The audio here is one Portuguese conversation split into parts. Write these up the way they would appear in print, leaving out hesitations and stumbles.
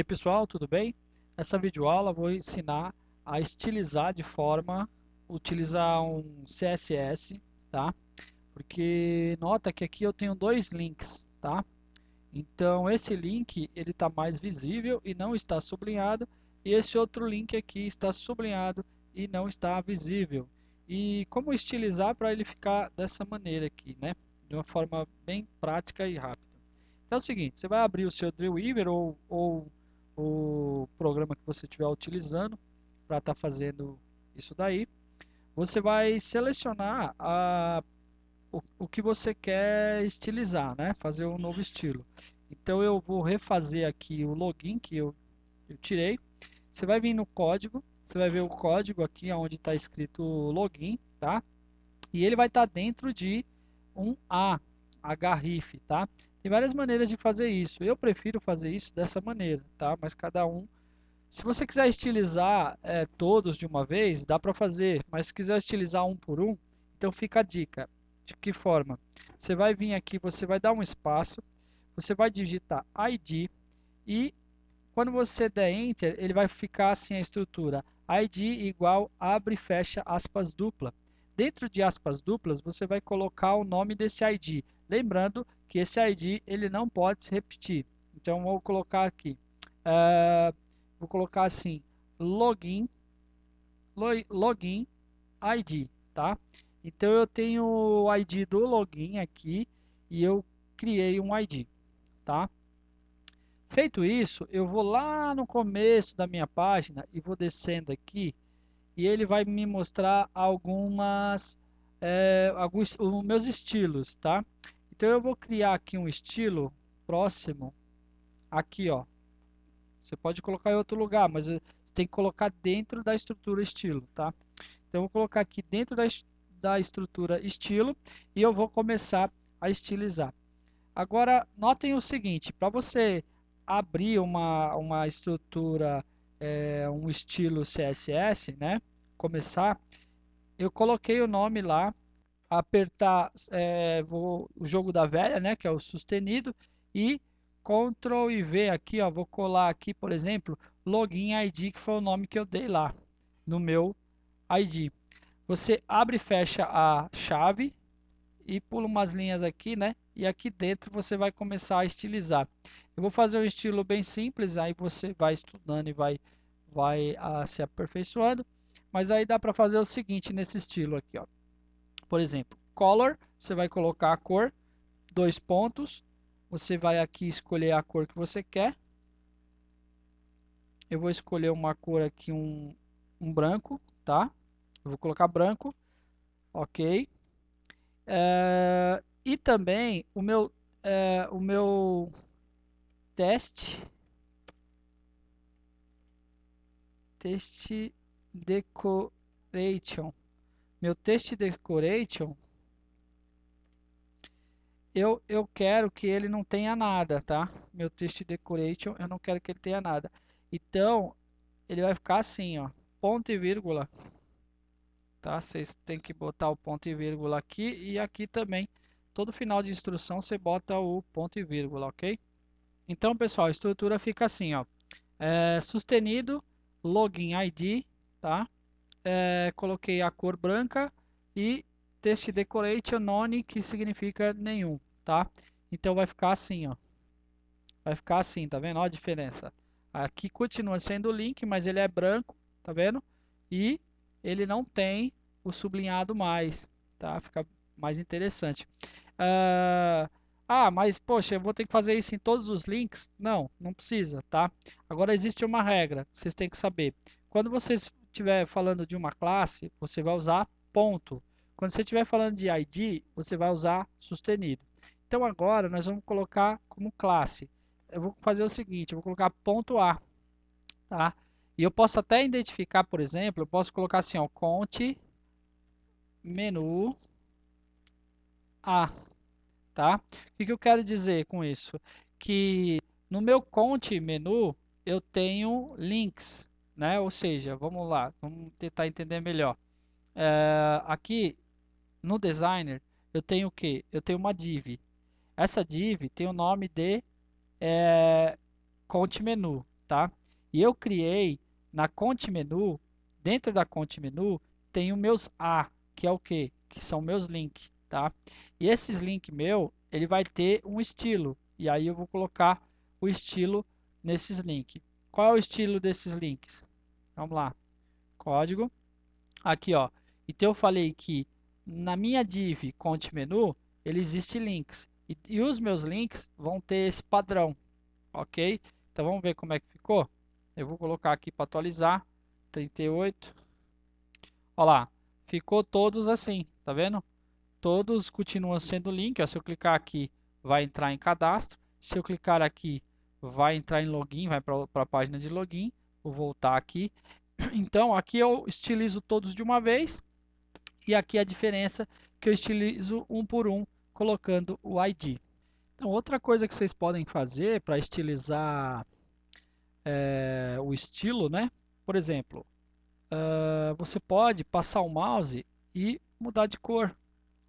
aí pessoal, tudo bem? Nessa videoaula vou ensinar a estilizar de forma utilizar um CSS, tá? Porque nota que aqui eu tenho dois links, tá? Então esse link ele está mais visível e não está sublinhado, e esse outro link aqui está sublinhado e não está visível. E como estilizar para ele ficar dessa maneira aqui, né? De uma forma bem prática e rápida. Então é o seguinte, você vai abrir o seu Dreamweaver ou o programa que você estiver utilizando para estar fazendo isso daí. Você vai selecionar o que você quer estilizar, né? Fazer um novo estilo. Então eu vou refazer aqui o login que eu tirei. Você vai vir no código, você vai ver o código aqui onde está escrito login, tá? E ele vai estar dentro de um href, tá? Tem várias maneiras de fazer isso. Eu prefiro fazer isso dessa maneira, tá? Mas cada um. Se você quiser estilizar todos de uma vez, dá para fazer. Mas se quiser estilizar um por um, então fica a dica. De que forma? Você vai vir aqui, você vai dar um espaço, você vai digitar ID e quando você der Enter, ele vai ficar assim a estrutura. ID igual abre e fecha aspas dupla. Dentro de aspas duplas, você vai colocar o nome desse ID. Lembrando que esse ID ele não pode se repetir. Então, vou colocar aqui. Vou colocar assim, login ID, tá? Então, eu tenho o ID do login aqui e eu criei um ID, tá? Feito isso, eu vou lá no começo da minha página e vou descendo aqui e ele vai me mostrar alguns os meus estilos, tá? Então eu vou criar aqui um estilo próximo aqui, ó. Você pode colocar em outro lugar, mas você tem que colocar dentro da estrutura estilo, tá? Então eu vou colocar aqui dentro da estrutura estilo e eu vou começar a estilizar. Agora, notem o seguinte, para você abrir uma estrutura, um estilo CSS, né? Começar, eu coloquei o nome lá, apertar o jogo da velha, né? Que é o sustenido, e Ctrl e V aqui, ó, vou colar aqui, por exemplo, Login ID, que foi o nome que eu dei lá no meu ID. Você abre e fecha a chave, e pula umas linhas aqui, né? E aqui dentro você vai começar a estilizar. Eu vou fazer um estilo bem simples, aí você vai estudando e vai se aperfeiçoando. Mas aí dá para fazer o seguinte nesse estilo aqui, ó. Por exemplo, color, você vai colocar a cor, dois pontos. Você vai aqui escolher a cor que você quer. Eu vou escolher uma cor aqui, um branco, tá? Eu vou colocar branco, ok. E também o meu teste decoration. Meu teste decoration, eu quero que ele não tenha nada, tá? Meu teste decoration, eu não quero que ele tenha nada. Então, ele vai ficar assim, ó, ponto e vírgula, tá? Vocês têm que botar o ponto e vírgula aqui e aqui também. Todo final de instrução você bota o ponto e vírgula, ok? Então, pessoal, a estrutura fica assim, ó. Sustenido, login ID, tá? Coloquei a cor branca e text decoration none, que significa nenhum, tá? Então vai ficar assim, ó. Vai ficar assim, tá vendo? Ó a diferença. Aqui continua sendo o link, mas ele é branco, tá vendo? E ele não tem o sublinhado mais, tá? Fica mais interessante. Mas poxa, eu vou ter que fazer isso em todos os links? Não, não precisa, tá? Agora existe uma regra, que vocês têm que saber. Quando você estiver falando de uma classe, você vai usar ponto. Quando você estiver falando de ID, você vai usar sustenido. Então agora nós vamos colocar como classe. Eu vou fazer o seguinte, eu vou colocar ponto A, tá? E eu posso até identificar, por exemplo, eu posso colocar assim, ó, conte menu A, tá? O que eu quero dizer com isso? Que no meu conte menu eu tenho links, né? Ou seja, vamos lá, vamos tentar entender melhor. Aqui no designer eu tenho o que? Eu tenho uma div. Essa div tem o nome de conte menu, tá? E eu criei na Conte Menu, dentro da Conte Menu, tem os meus A, que é o quê? Que são meus links, tá? E esses links meu, ele vai ter um estilo, e aí eu vou colocar o estilo nesses links. Qual é o estilo desses links? Vamos lá, código, aqui ó, então eu falei que na minha div Conte Menu, ele existe links, e os meus links vão ter esse padrão, ok? Então vamos ver como é que ficou. Eu vou colocar aqui para atualizar, 38. Olha lá, ficou todos assim, tá vendo? Todos continuam sendo link. Ó, se eu clicar aqui, vai entrar em cadastro. Se eu clicar aqui, vai entrar em login, vai para a página de login. Vou voltar aqui. Então aqui eu estilizo todos de uma vez. E aqui a diferença que eu estilizo um por um, colocando o ID. Então, outra coisa que vocês podem fazer para estilizar o estilo, né? Por exemplo, você pode passar o mouse e mudar de cor,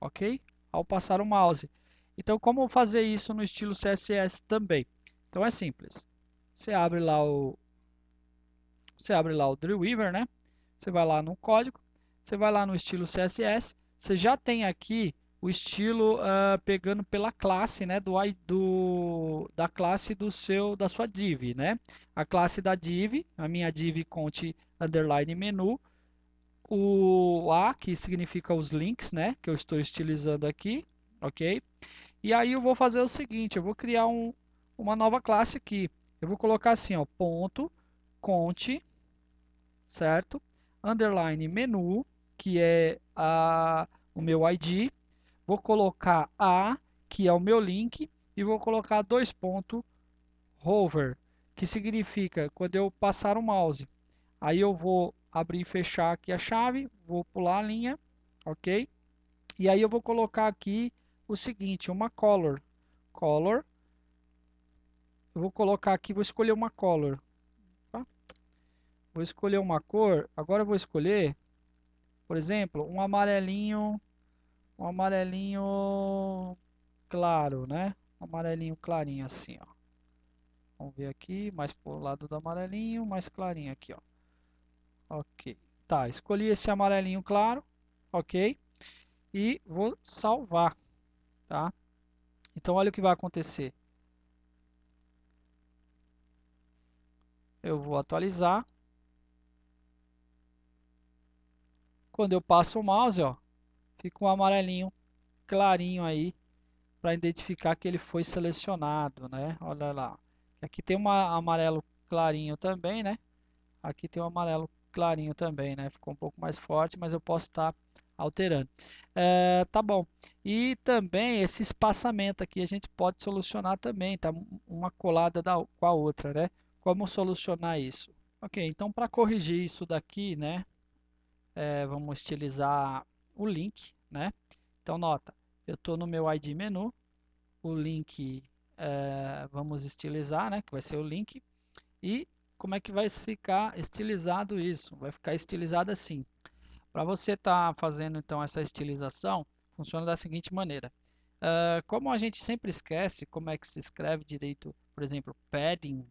ok? Ao passar o mouse. Então, como fazer isso no estilo CSS também? Então é simples. Você abre lá o Dreamweaver, né? Você vai lá no código, você vai lá no estilo CSS, você já tem aqui o estilo pegando pela classe, né, da classe da sua div, né? A classe da div, a minha div conte underline menu, o A, que significa os links, né, que eu estou estilizando aqui, ok? E aí eu vou fazer o seguinte, eu vou criar uma nova classe aqui. Eu vou colocar assim, ó, ponto conte, certo? Underline menu, que é o meu ID. Vou colocar A, que é o meu link, e vou colocar dois pontos hover, que significa quando eu passar o mouse. Aí eu vou abrir e fechar aqui a chave, vou pular a linha, ok? E aí eu vou colocar aqui o seguinte, uma color. Color. Eu vou colocar aqui, vou escolher uma color. Tá? Vou escolher uma cor. Agora eu vou escolher, por exemplo, um amarelinho claro, né? Um amarelinho clarinho assim, ó. Vamos ver aqui, mais pro lado do amarelinho, mais clarinho aqui, ó. Ok. Tá, escolhi esse amarelinho claro, ok? E vou salvar, tá? Então olha o que vai acontecer. Eu vou atualizar. Quando eu passo o mouse, ó, fica um amarelinho clarinho aí para identificar que ele foi selecionado, né? Olha lá. Aqui tem um amarelo clarinho também, né? Aqui tem um amarelo clarinho também, né? Ficou um pouco mais forte, mas eu posso estar alterando. Tá bom. E também esse espaçamento aqui a gente pode solucionar também, tá? Uma colada com a outra, né? Como solucionar isso? Ok, então para corrigir isso daqui, né? Vamos estilizar o link, né? Então nota, eu estou no meu ID menu, o link vamos estilizar, né? Que vai ser o link. E como é que vai ficar estilizado isso? Vai ficar estilizado assim. Para você estar fazendo então essa estilização, funciona da seguinte maneira. Como a gente sempre esquece como é que se escreve direito, por exemplo, padding,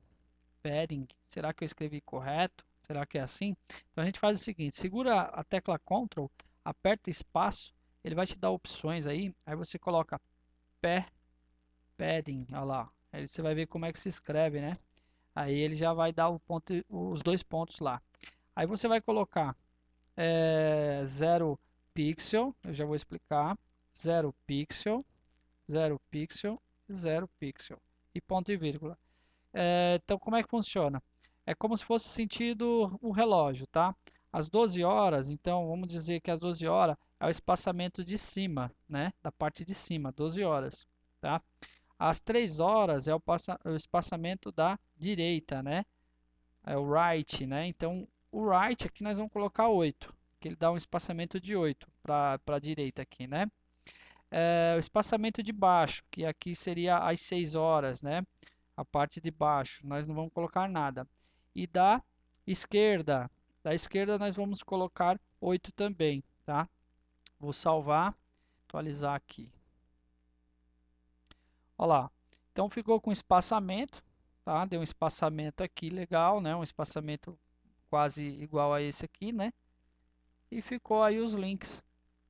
será que eu escrevi correto? Será que é assim? Então a gente faz o seguinte, segura a tecla Ctrl, aperta espaço, ele vai te dar opções aí você coloca padding, olha lá, aí você vai ver como é que se escreve, né? Aí ele já vai dar os dois pontos lá. Aí você vai colocar 0 pixel, eu já vou explicar, 0 pixel, 0 pixel, 0 pixel e ponto e vírgula. Então como é que funciona? É como se fosse sentido o relógio, tá? Às 12 horas, então vamos dizer que às 12 horas é o espaçamento de cima, né? Da parte de cima, 12 horas, tá? Às 3 horas é o espaçamento da direita, né? É o right, né? Então, o right aqui nós vamos colocar 8, que ele dá um espaçamento de 8 para a direita aqui, né? O espaçamento de baixo, que aqui seria às 6 horas, né? A parte de baixo, nós não vamos colocar nada. E da esquerda nós vamos colocar 8 também, tá? Vou salvar, atualizar aqui. Olha lá. Então ficou com espaçamento, tá? Deu um espaçamento aqui legal, né? Um espaçamento quase igual a esse aqui, né? E ficou aí os links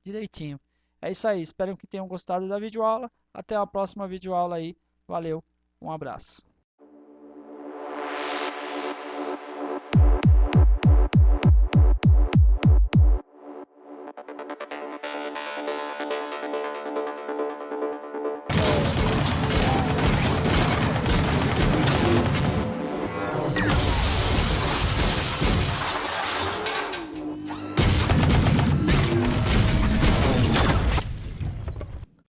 direitinho. É isso aí, espero que tenham gostado da videoaula. Até a próxima videoaula aí. Valeu, um abraço.